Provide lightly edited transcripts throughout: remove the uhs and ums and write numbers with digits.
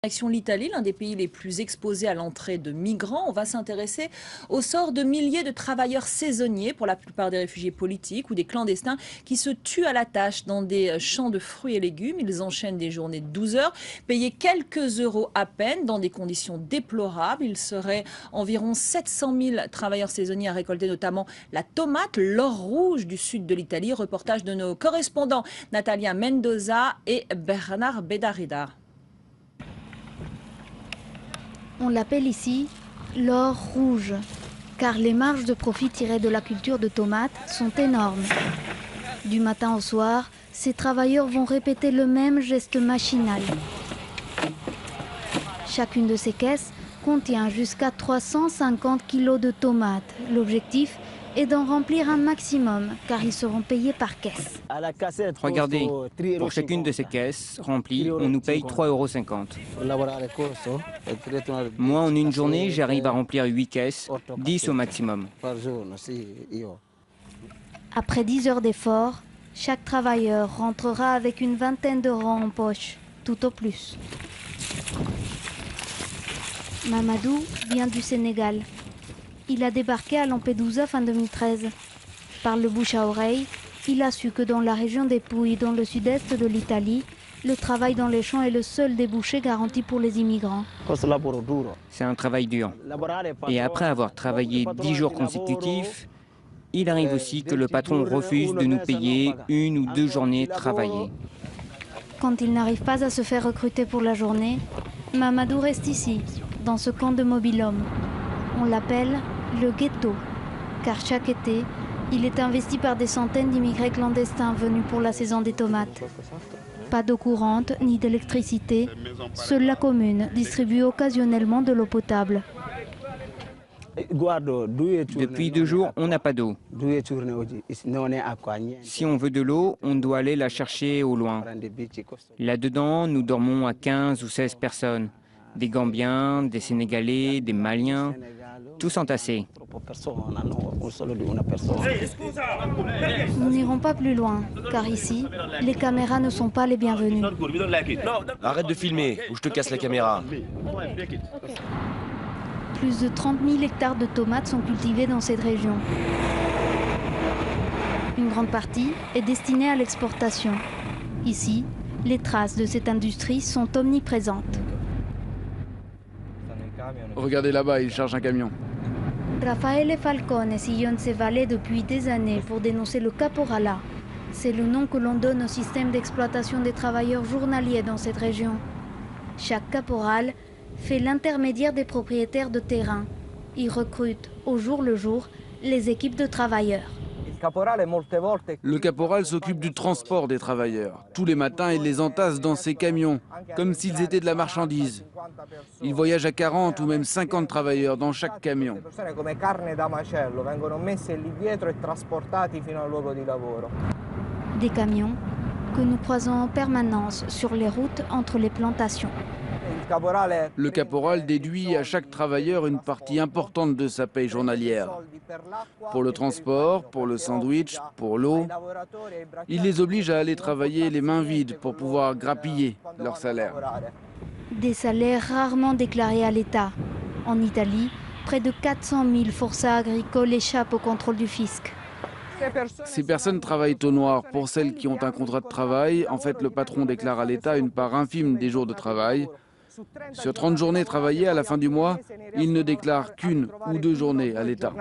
Direction l'Italie, l'un des pays les plus exposés à l'entrée de migrants. On va s'intéresser au sort de milliers de travailleurs saisonniers, pour la plupart des réfugiés politiques ou des clandestins qui se tuent à la tâche dans des champs de fruits et légumes. Ils enchaînent des journées de 12 heures, payés quelques euros à peine, dans des conditions déplorables. Il serait environ 700 000 travailleurs saisonniers à récolter notamment la tomate, l'or rouge du sud de l'Italie. Reportage de nos correspondants Natalia Mendoza et Bernard Bedarida. On l'appelle ici l'or rouge, car les marges de profit tirées de la culture de tomates sont énormes. Du matin au soir, ces travailleurs vont répéter le même geste machinal. Chacune de ces caisses contient jusqu'à 350 kg de tomates. L'objectif est d'en remplir un maximum, car ils seront payés par caisse. Regardez, pour chacune de ces caisses remplies, on nous paye 3,50 €. Moi, en une journée, j'arrive à remplir 8 caisses, 10 au maximum. Après 10 heures d'effort, chaque travailleur rentrera avec une vingtaine d'euros en poche, tout au plus. Mamadou vient du Sénégal. Il a débarqué à Lampedusa fin 2013. Par le bouche à oreille, il a su que dans la région des Pouilles, dans le sud-est de l'Italie, le travail dans les champs est le seul débouché garanti pour les immigrants. C'est un travail dur. Et après avoir travaillé 10 jours consécutifs, il arrive aussi que le patron refuse de nous payer 1 ou 2 journées travaillées. Quand il n'arrive pas à se faire recruter pour la journée, Mamadou reste ici, dans ce camp de mobil-hommes. On l'appelle le ghetto, car chaque été, il est investi par des centaines d'immigrés clandestins venus pour la saison des tomates. Pas d'eau courante ni d'électricité, seule la commune distribue occasionnellement de l'eau potable. Depuis 2 jours, on n'a pas d'eau. Si on veut de l'eau, on doit aller la chercher au loin. Là-dedans, nous dormons à 15 ou 16 personnes. Des Gambiens, des Sénégalais, des Maliens, tous entassés. Nous n'irons pas plus loin, car ici, les caméras ne sont pas les bienvenues. Arrête de filmer, ou je te casse la caméra. Plus de 30 000 hectares de tomates sont cultivés dans cette région. Une grande partie est destinée à l'exportation. Ici, les traces de cette industrie sont omniprésentes. Regardez là-bas, il charge un camion. Raffaele Falcone sillonne ces vallées depuis des années pour dénoncer le caporala. C'est le nom que l'on donne au système d'exploitation des travailleurs journaliers dans cette région. Chaque caporal fait l'intermédiaire des propriétaires de terrain. Il recrute au jour le jour les équipes de travailleurs. Le caporal s'occupe du transport des travailleurs. Tous les matins, il les entasse dans ses camions, comme s'ils étaient de la marchandise. Il voyage à 40 ou même 50 travailleurs dans chaque camion. Des camions que nous croisons en permanence sur les routes entre les plantations. Le caporal déduit à chaque travailleur une partie importante de sa paye journalière. Pour le transport, pour le sandwich, pour l'eau. Il les oblige à aller travailler les mains vides pour pouvoir grappiller leur salaire. Des salaires rarement déclarés à l'État. En Italie, près de 400 000 forçats agricoles échappent au contrôle du fisc. Ces personnes travaillent au noir. Pour celles qui ont un contrat de travail, en fait, le patron déclare à l'État une part infime des jours de travail. Sur 30 journées travaillées à la fin du mois, il ne déclare qu'une ou 2 journées à l'État.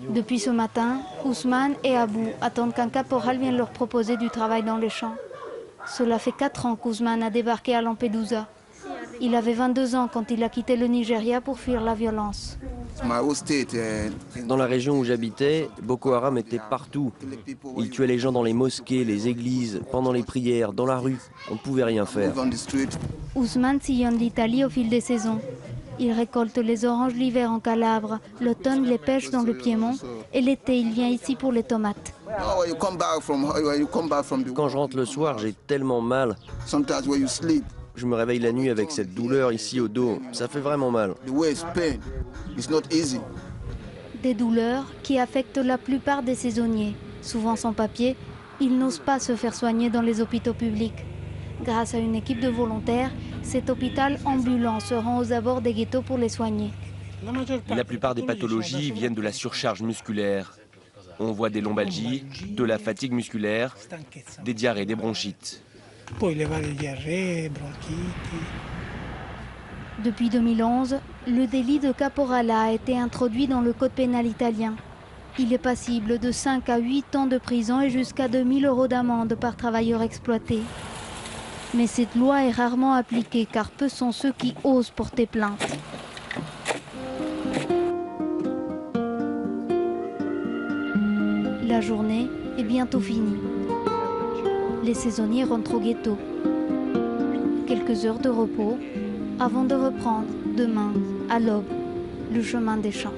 Depuis ce matin, Ousmane et Abou attendent qu'un caporal vienne leur proposer du travail dans les champs. Cela fait 4 ans qu'Ousmane a débarqué à Lampedusa. Il avait 22 ans quand il a quitté le Nigeria pour fuir la violence. Dans la région où j'habitais, Boko Haram était partout. Ils tuaient les gens dans les mosquées, les églises, pendant les prières, dans la rue. On ne pouvait rien faire. Ousmane sillonne l'Italie au fil des saisons. Il récolte les oranges l'hiver en Calabre, l'automne les pêche dans le Piémont et l'été il vient ici pour les tomates. Quand je rentre le soir, j'ai tellement mal. Je me réveille la nuit avec cette douleur ici au dos. Ça fait vraiment mal. Des douleurs qui affectent la plupart des saisonniers. Souvent sans papier, ils n'osent pas se faire soigner dans les hôpitaux publics. Grâce à une équipe de volontaires, cet hôpital ambulant se rend aux abords des ghettos pour les soigner. La plupart des pathologies viennent de la surcharge musculaire. On voit des lombalgies, de la fatigue musculaire, des diarrhées, des bronchites. Depuis 2011, le délit de caporala a été introduit dans le code pénal italien. Il est passible de 5 à 8 ans de prison et jusqu'à 2 000 € d'amende par travailleur exploité. Mais cette loi est rarement appliquée car peu sont ceux qui osent porter plainte. La journée est bientôt finie. Les saisonniers rentrent au ghetto. Quelques heures de repos avant de reprendre demain à l'aube le chemin des champs.